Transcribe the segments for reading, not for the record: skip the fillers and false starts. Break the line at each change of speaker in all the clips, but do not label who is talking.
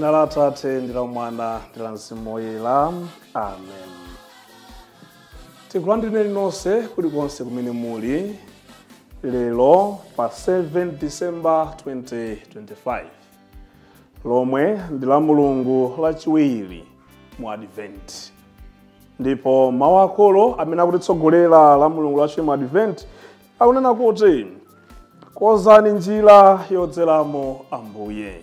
Dzina la Atate ndi la Mwana ndi la Mzimu Woyera. Amen. Tikulandireni nonse kulikonse kumene muli lero pa 7 December 2025 lomwe ndi la Mulungu lachiwiri mu Advent. Ndipo mawu akulu amene akutitsogolera la Mulungu lachiwiri mu Advent akunena kuti konzani njira yodzeramo Ambuye.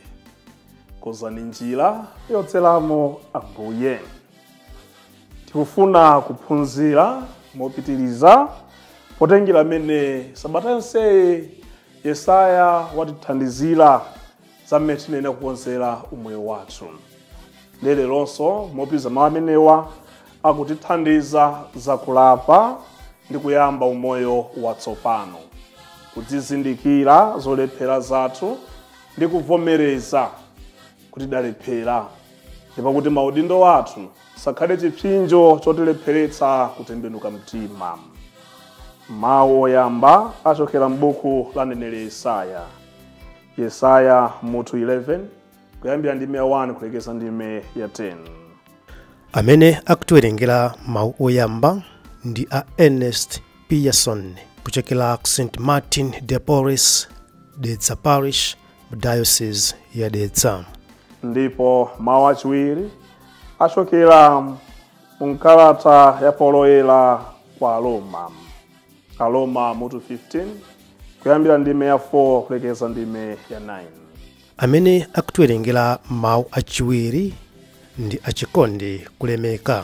Konzani njira yodzeramo Ambuye. Tikufuna kuphunzira mopitiriza potengera amene sabata yonse Yesaya watithandizira zamene tinene kukonzera umoyo wathu. Leronso mopitiriza mawu amenewa akutithandiza zakulapa ndi kuyamba umoyo watsopano, kudzizindikira zolephera zathu ndi kuvomereza kuti dalephera, ndipo kuti maudindo wathu sakhale chipsinjo chotilepheretsa kutembenuka mtima. Mawu oyamba achokera m'buku la mneneri Yesaya. Yesaya mutu 11 kuyambira ndime 1 kulekeza ndime ya 10.
Amene akutiwerengera mawu oyamba ndi a Ernest Pearson kuchokera ku St. Martin de Porres, Dedza Parish, Diocese ya Dedza.
Ndipo mawu achiwiri achokera mkalata ya Paulo oyera kwa Aroma. Aroma mutu 15 kuyambira ndime ya 4 kulekeza ndime ya 9.
Amene akutiwerengera mawu achiwiri ndi achikondi kulemeka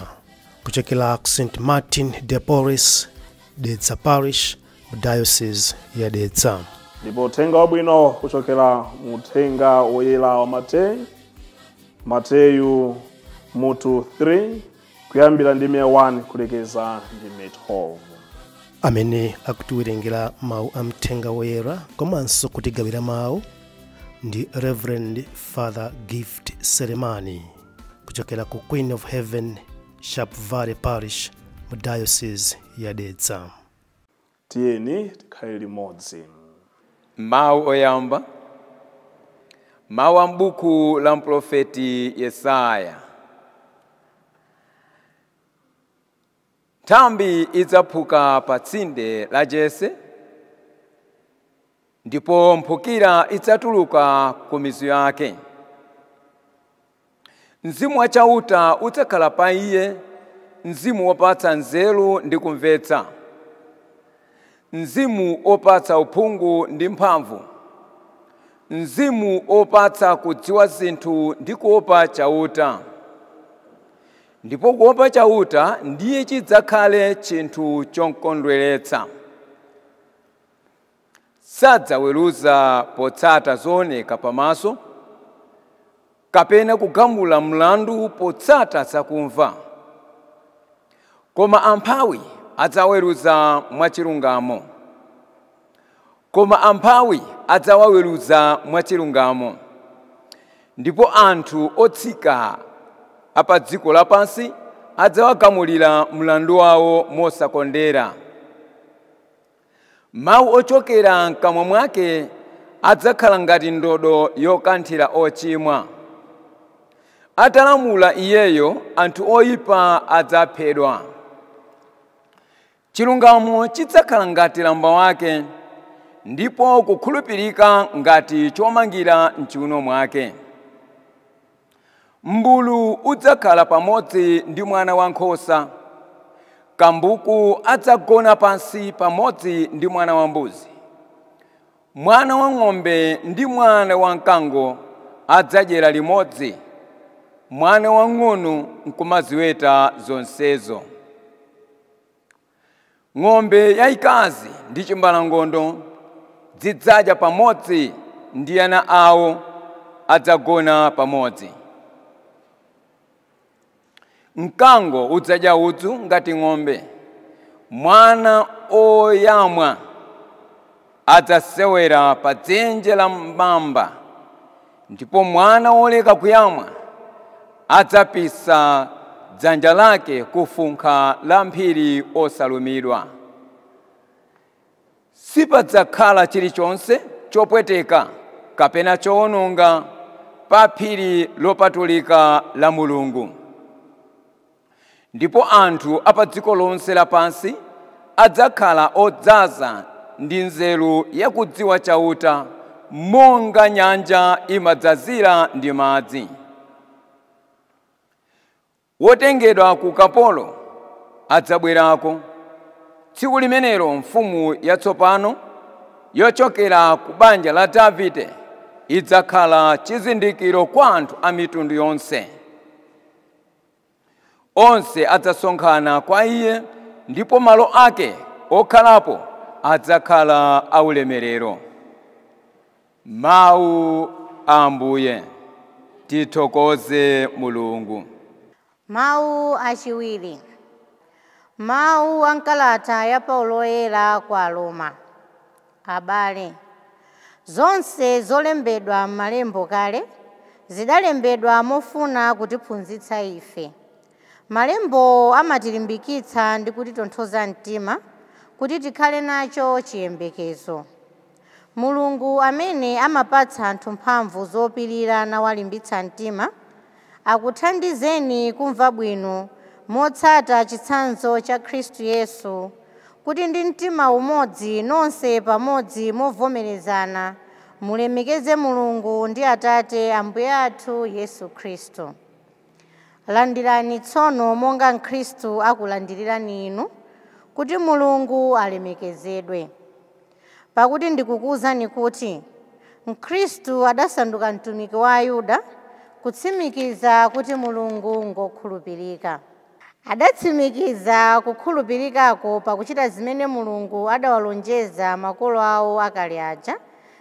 kuchokera ku St. Martin de Porres, Dedza Parish, Diocese ya Dedza.
Ndipo uthenga wabwino kuchokera uthenga woyera wa Mateyu. Mateyu mutu 3 kuyambira ndime ya 1 kulekeza ndime 12.
Amene akutiwerengera mawu amthenga woyera komanso kutigawira mawu ndi Reverend Father Gift Selemani kuchokera ku Queen of Heaven, Sharp Valley Parish, Diocese ya Dedza.
Tiyeni tikhale limodzi.
Mawu oyamba. Mawu ambuku la mprofeti Yesaya. Nthambi idzaphuka pa tsinde la Jese, ndipo mphukira idzatuluka ku mizu yake. Mzimu wachauta udzakhala pa iye, mzimu wopatsa nzeru ndi kumvetsa, mzimu opatsa uphungu ndi mphamvu, mzimu opatsa kudziwa zinthu ndi kuopa chauta. Ndipo kuopa chauta ndiye chidzakhale chinthu chokondweretsa. Sadzaweruza potsata zooneka pamaso, kapena kugamula mlandu potsata zakumva. Koma amphawi adzaweruza mwachilungamo. Koma amphawi adzawaweruza mwachilungamo. Ndipo anthu otsika apa dziko lapansi adzawagamulira mlandu wawo mosakondera. Mawu ochokera m'kamwa mwake adzakhala ngati ndodo yokanthira ochimwa. Atalamula iyeyo, anthu oyipa adzaphedwa. Chilungamo chidzakhala ngati lamba wake, ndipo kukhulupirika ngati chomangira m'chiuno mwake. Mbulu udzakhala pamodzi ndi mwana wankhosa, kambuku adzagona pansi pamodzi ndi mwana wambuzi. Mwana wang'ombe ndi mwana wamkango adzadyera limodzi, mwana wang'ono nkumaziweta zonsezo. Ng'ombe yayikazi ndi chimbalangondo zidzadya pamodzi ndi ana awo adzagona pamodzi. Mkango udzadya udzu ngati ng'ombe, mwana oyamwa adzasewera pa dzenje la mbamba, ndipo mwana woleka kuyamwa adzapisa dzanja lake ku funkha la mphiri osalumidwa. Sipadzakhala chilichonse chopweteka kapena choononga pa phiri lopatulika la Mulungu. Ndipo anthu apa dziko lonse lapansi adzakhala odzaza ndi nzeru yakudziwa chauta monga nyanja imadzazira ndi madzi. Wotengedwa ku kapolo adzabwerako. Tsiku limenelo mfumu yatsopano yochokera ku banja la Davide idzakhala chizindikiro kwa anthu a mitundu yonse. Onse adzasonkhana kwa iye ndipo malo ake okhalapo adzakhala aulemerero. Mawu a Ambuye. Tithokoze Mulungu.
Mawu achiwiri. Mawu ankalata ya Paulo oyera kwa Roma. Abale, zonse zolembedwa m'malembo kale zidalembedwa mofuna kutiphunzitsa ife. Malembo amatilimbikitsa ndi kutitonthoza mtima kuti tikhale nacho chiyembekezo. Mulungu amene amapatsa anthu mphamvu zopirira nawalimbitsa mtima akuthandizeni kumva bwino motsata chitsanzo cha Khristu Yesu, kuti ndi mtima umodzi nonse pamodzi movomerezana mulemekeze Mulungu ndi Atate Ambuye athu Yesu Khristu. Landirani tsono monga Mkhristu akulandirirani inu, kuti Mulungu alemekezedwe. Pakuti ndikukuwuzani kuti Mkhristu adasanduka mtumiki wa Ayuda kutsimikiza kuti Mulungu ngokhulupirika. Adatsimikiza kukhulupirikako pakuchita zimene Mulungu adawalonjeza makolo awo akale aja,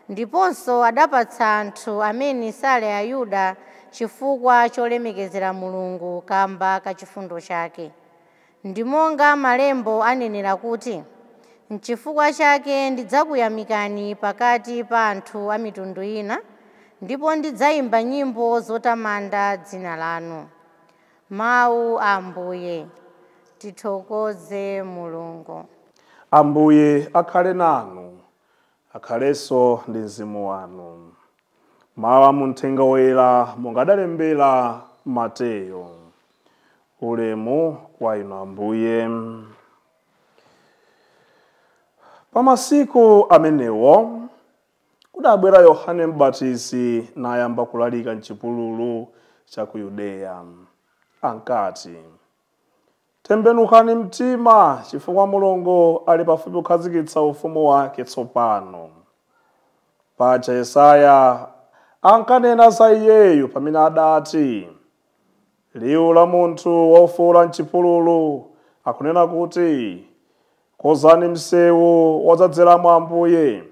ndiponso adapatsa anthu amene sali Ayuda chifukwa cholemekezera Mulungu kamba ka chifundo chake. Ndi monga malembo anenera kuti, n'chifukwa chake ndidzakuyamikani pakati pa anthu a mitundu ina, ndipo ndidzayimba nyimbo zotamanda dzina lanu. Mawu a Ambuye. Tithokoze Mulungu.
Ambuye akhale nanu, akhalenso ndi mzimu wanu. Mawu mu Uthenga Woyera monga adalembera Mateyo. Ulemu kwa inu Ambuye. Pa masiku amenewo kudabwera Yohane M'batizi nayamba kulalika m'chipululu cha ku Yudeya. Ankati, tembenukani mtima chifukwa Mulungu ali pafupi kukhazikitsa ufumu wake tsopano. Paja Yesaya ankanena za iyeyu pamene adati, liwu la munthu wofuwula m'chipululu akunena kuti, konzani msewu wodzadzeramo Ambuye,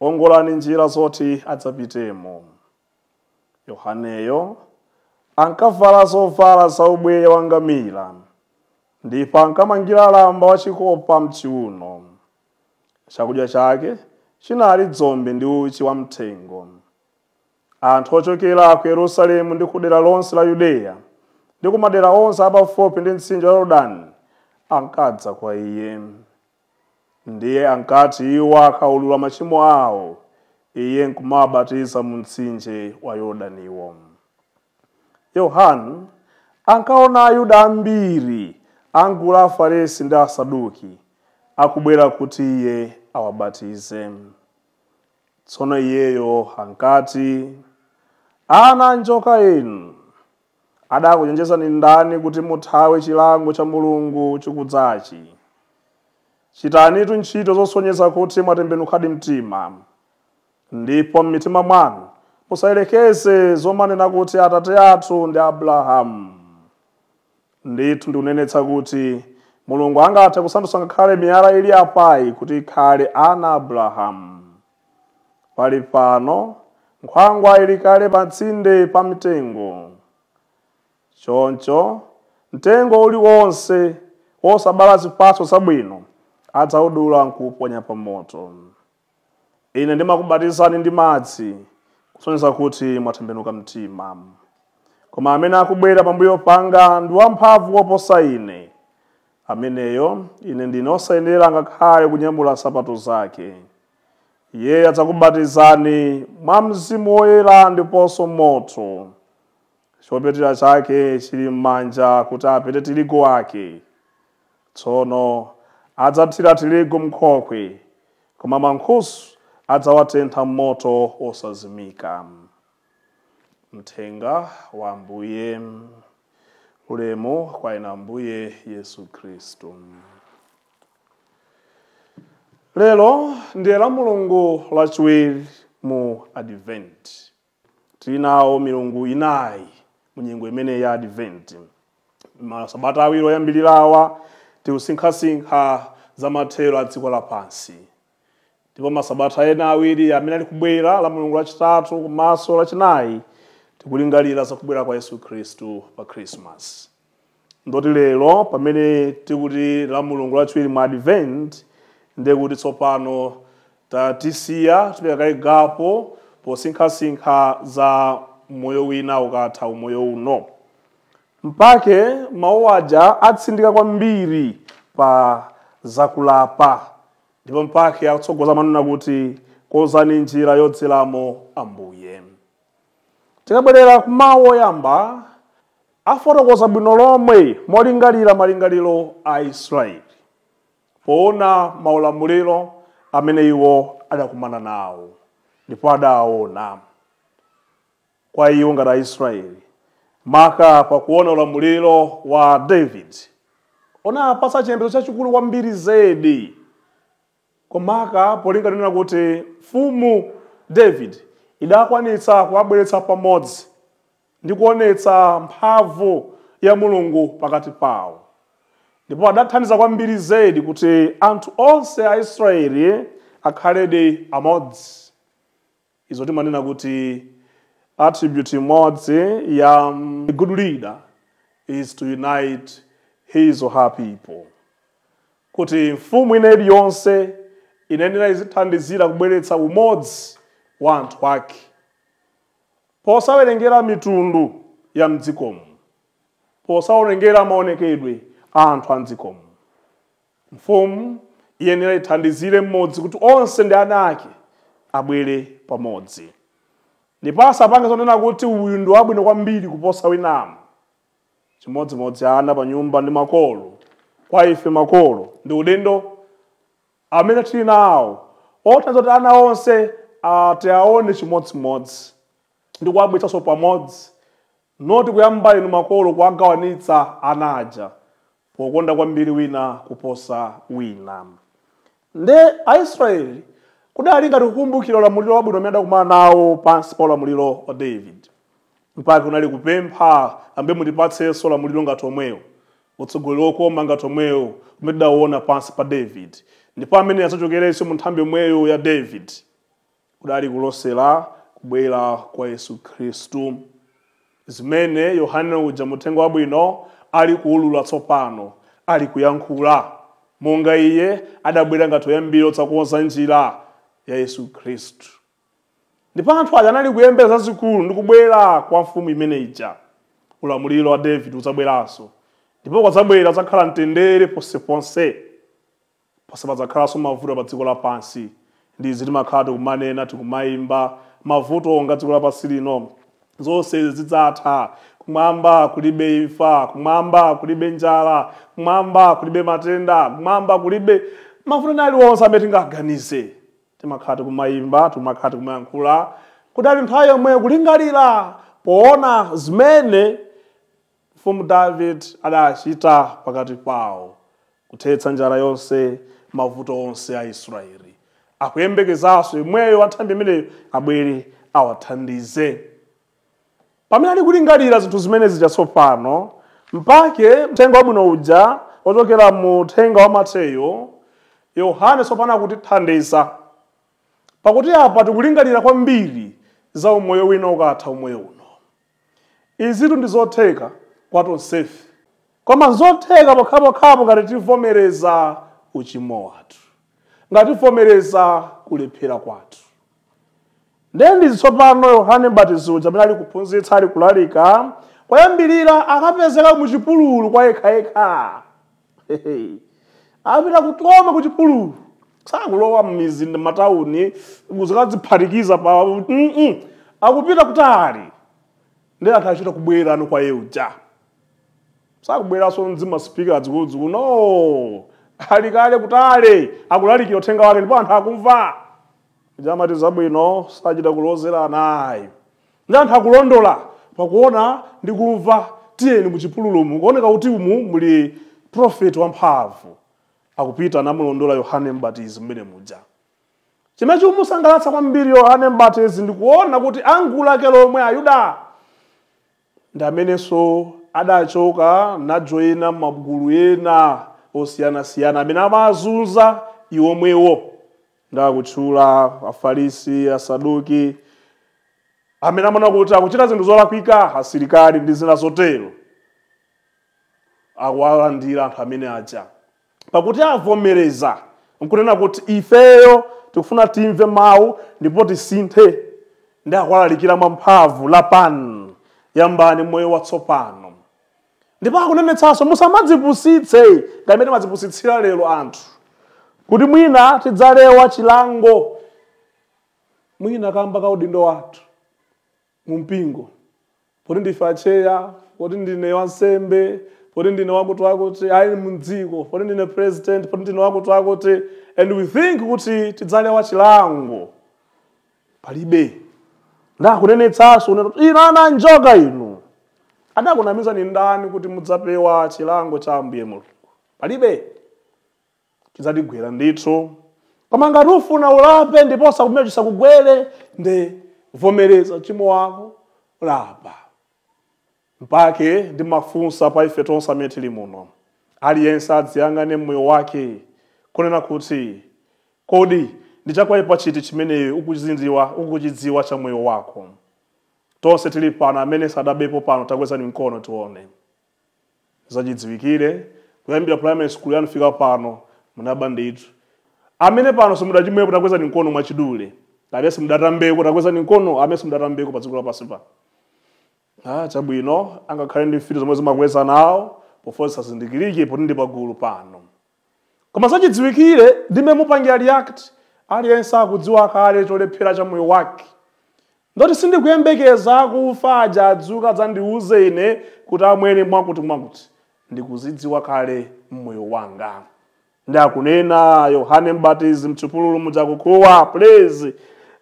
ongolani njira zoti adzapitemo. Yohaneyo ankavala zovala za ubweya wa ngamira, ndipo ankamangira lamba wachikopa m'chiuno. Chakudya chake chinali dzombe ndi uchi wa mthengo. Anthu ochokera ku Yerusalemu ndi ku dera lonse la Yudeya ndi ku madera onse apafupi ndi mtsinje wa Yorodani ankadza kwa iye. Ndiye ankati iwo akaulula machimo awo, iye nkumabatiza mu mtsinje wa Yorodaniwo. Yohane ankaona Ayuda ambiri, angula Afarisi ndi Asaduki, akubwera kuti iye awabatize. Tsono iyeyo ankati, ana njoka inu, adakuchenjezani ndani kuti muthawe chilango cha Mulungu chikudzachi? Chitanitu ntchito zosonyeza kuti mwatembenukadi mtima, ndipo m'mitima mwanu musayelekeze zomanena kuti Atate athu ndi Abrahamu. Ndithu ndikunenetsa kuti Mulungu angathe kusandutsa ngakhale miyala ili apayi kuti ikhale ana Abrahamu. Pali pano nkhwangwa ili kale pa tsinde pa mitengo. Choncho mtengo uliwonse wosabala zipatso zabwino adzawudula nkuuponya pa moto. Ine ndimakubatizani ndi madzi kusonyeza kuti mwatembenuka mtima. Koma amene akubwera pambuyo panga ndi wamphamvu woposa ine. Ameneyo ine ndine osayenera ngakhale kunyamula nsapato zake. Iye adzakubatizani mwa Mzimu Woyera ndiponso moto. Chopetera chake chili m'manja kuti apete tirigu wake. Tsono adzathira tirigu m'nkhokwe, koma mankhusu adzawatentha m'moto osazimika. Mthenga wa Ambuye. Ulemu kwa inu Ambuye Yesu Kristu. Lero ndiye la Mulungu lachiwiri mu Advent. Tinawo milungu inayi mu nyengo imene ya Advent. Masabata awiri oyambirirawa tikusinkhasinkha za mathero a dziko lapansi. Ndipo masabata ena awiri amene ali kubwera, la Mulungu lachitatu komanso lachinayi, tikulingalira za kubwera kwa Yesu Kristu pa Christmas. Ndoti lero pamene tikuti la Mulungu lachiwiri mu Advent, ndiye kuti tsopano tatisiya tipekaigapo posinkhasinkha za moyo wina ukatha umoyo uno. Mpake mawu aja atsindika kwambiri pa zakulapa. Ndipo mpake akutsogoza manena kuti konzani njira yodzeramo Ambuye. Tikabwerera ku mawu oyamba, afotokoza bwino lomwe molingalira malingaliro a Israeli, poona maulamuliro amene iwo adakumana nawo ndipo adaona. Kwa iwo ngati Aisraeli, maka pakuona ulamuliro wa David, ona apasa chiyembekezo chachikulu kwambiri zedi. Komaka polingalira kuti mfumu David idakwanitsa kuwabweretsa pamodzi ndi kuonetsa mphamvu ya Mulungu pakati pawo. Ndipo adathandiza kwambiri zedi kuti anthu onse a Israeli akhaledi amodzi. Izo timanena kuti attribute imodzi ya a good leader is to unite his or her people. Kuti mfumu ineyi yonse inenera izithandizira kubweretsa umodzi wa anthu ake, posawerengera mitundu ya mdzikomo, posawerengera maonekedwe a anthu a mdzikomo. Mfumu iyenera ithandizire mmodzi kuti onse ndi ana ake abwere pamodzi. Ndipo asapange zonena kuti uyu ndi wabwino kwambiri kuposa winamu. Chimodzimodzi ana pa nyumba ndi makolo. Kwa ife makolo ndi udendo amene tili nawo, othandiza kuti ana onse tiaone chimodzimodzi ndi kuwabweretsanso pamodzi, noti kuyamba inu makolo kuwagawanitsa ana aja pokonda kwambiri wina kuposa wina. Nde Aisraeli kudali ngati kukumbukira ulamuliro wabwino umene adakumana nawo pansi pa ulamuliro wa David. Mpaka kunali kupempha Ambuye mutipatsenso ulamuliro ngati omwewo, utsogoleri wokoma ngati omwewo umene tidaona pansi pa David. Ndipo amene adzachokerenso mu nthambi yomweyo ya David kudali kulosera kubwera kwa Yesu Kristu, zimene Yohane uja muthenga wabwino ali kuulula tsopano, ali kuyankhula monga iye adabwera ngati oyambira otsakonza njira ya Yesu Kristu. Ndipo anthu aja anali kuyembeza zazikulu ndi kubwera kwa mfumu imene ija. Ulamuliro wa David udzabweranso, ndipo kwadzabwera adzakhala mtendere ponseponse, pasapadzakhalanso mavuto pa dziko lapansi. Ndizi timakhala tikumanena tikumayimba, mavuto nga dziko lapansi lino zonse zidzatha. Kumwamba kulibe imfa, kumwamba kulibe njala, kumwamba kulibe matenda, kumwamba kulibe mavuto aliwonse amene tingaganize. Timakhala tikumayimba, timakhala tikumayankhula, kudali nthawi yomwe kulingalira poona zimene mfumu David adachita pakati pawo, kuthetsa njala yonse, mavuto onse a Israeli. Akuyembekezanso imweyo wa nthambi imeneyo abwere awathandize. Pamene ali kulingalira zinthu zimene zija tsopano, mpake mthenga wabwino uja ochokera mu uthenga wa Mateyu, Yohane tsopano akutithandiza. Pakuti apa tikulingalira kwambiri za umoyo wina ukatha umoyo uno. Izitu ndi zotheka kwa tonsefe, koma zotheka pokhapokhapo ngati tivomereza uchimo wathu, ngati tivomereza kulephera kwathu. Ndendi tsopano Yohane Mbatizi uja amene ali kuphunzitsa, ali kulalika, kwayambirira akapezeka muchipululu kwa yekha. Apita kutoma kuchipululu sakulowa m'mizinda matauni kuzikadziphatikiza pa akupita kutali ndi athachita kubwera ano kwa yeuja sakubweranso mzima speaker dzikudziko no ali kale kutali akulalikira uthenga wake ndipo anthu akumva jamati zabwino sachita kulozera nayi ndi anthu akulondola pakuona ndi kumva tiyeni muchipululumu kuoneka kuti umu muli prophet wamphamvu akupita namulondola Yohane Mbatizi mmene muja. Chimene chikumusangalatsa kwambiri Yohane Mbatizi ndikuona kuti angulu lake lomwe Ayuda ndi amenenso adachoka najoyina magulu ena osiyanasiyana amene amazunza iwomwewo ndakutchula Afarisi, Asaduki amene amana kuti akuchita zinthu zolakwika, asilikali ndi zina zotero akuwalandira anthu amene aja pakuti avomereza nkunena kuti ifeyo tikufuna timve mawu ndipo tisinthe ndi akwalalikira mwamphamvu lapani yambani moyo watsopano ndipo akunenetsanso musamadzipusitse ngamene madzipusitsira lero anthu kuti mwina tidzalewa chilango mwina kamba ka udindo wathu mu mpingo poti ndife acheya poti ndine wansembe poti ndine wakuti ayi mdziko poti ndine president poti ndine wakuti and we think kuti tidzalewa chilango palibe ndakunenetsanso ina njoka inu adakunamiza ni ndani kuti mudzapewa chilango cha Ambuye Mulungu palibe chizadigwera ndithu koma ngati ufuna ulape ndipo sakumira chisakugwere ndi vomereza chimo wako lapa mpake ndi mafunsa pa ife tonse amene tili muno aliyense adziyang'ane moyo wake kunena kuti kodi ndichakwaipa chiti chimene ukuchidziwa cha moyo wako. Tonse tili pano amene sadabepo pano takwezani mkono tuone zachidziwikire kuyambira primary school yanu fika pano munaba ndithu amene pano simudachimwepo takwezani mkono mwachidule amene simudatambeko takwezani mkono amene simudatambeko pa dziko lapansi pa chabwino angakhale ndi mfiti zomwe zimakweza nawo pofosa zindikirike poti ndi pagulu pano koma zachidziwikire ndime mupangira react aliyense akudziwa kale cholephera cha moyo wake ndoti sindikuyembekeza kufa adzuka dzandiuze ine kuti amwene mwakuti ndikuzidziwa kale mmoyo wanga ndakunena Yohane Mbatizi mchipululu mujakukuwa please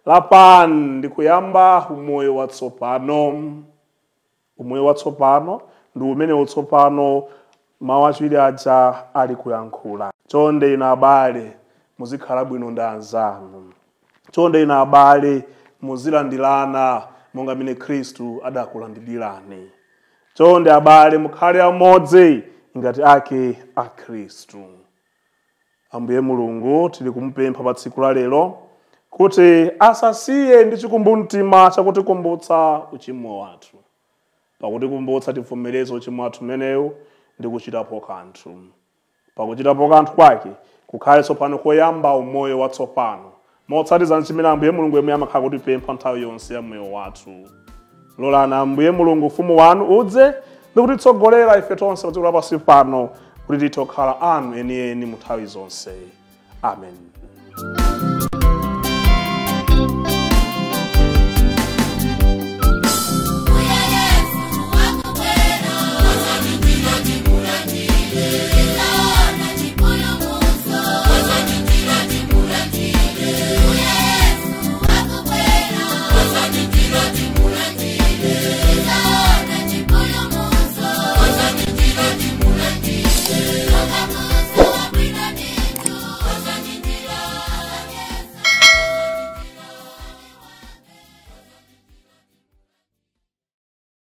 lapani ndikuyamba umoyo watsopano. Umoyo watsopano ndi umene utsopano mawu achiwiri aja ali kuyankhula. Chonde ina abale muzikhala bwino ndi anzanu. Chonde ina abale muzilandilana monga mene Khristu adakulandilirani. Chonde abale mukhale amodzi ngati ake a Khristu. Ambuye Mulungu tili kumupempha pa tsiku la lero kuti asasiye ndi chikumbumtima chakutikumbutsa uchimo wathu. Pakutikumbutsa tivomereze uchimo wathu menewu ndi kuchitapo kanthu. Pakuchitapo kanthu kwake kukhale tsopano koyamba umoyo watsopano. Motsatiza chimene Ambuye Mulungu yemwe amakhala kutipempha nthawi yonse ya moyo wathu. Lolani Ambuye Mulungu ufumu wanu udze ndi kutitsogolera ife tonse pa dziko lapansi pano kuti titokhala anu enieni mu nthawi zonse. Amen.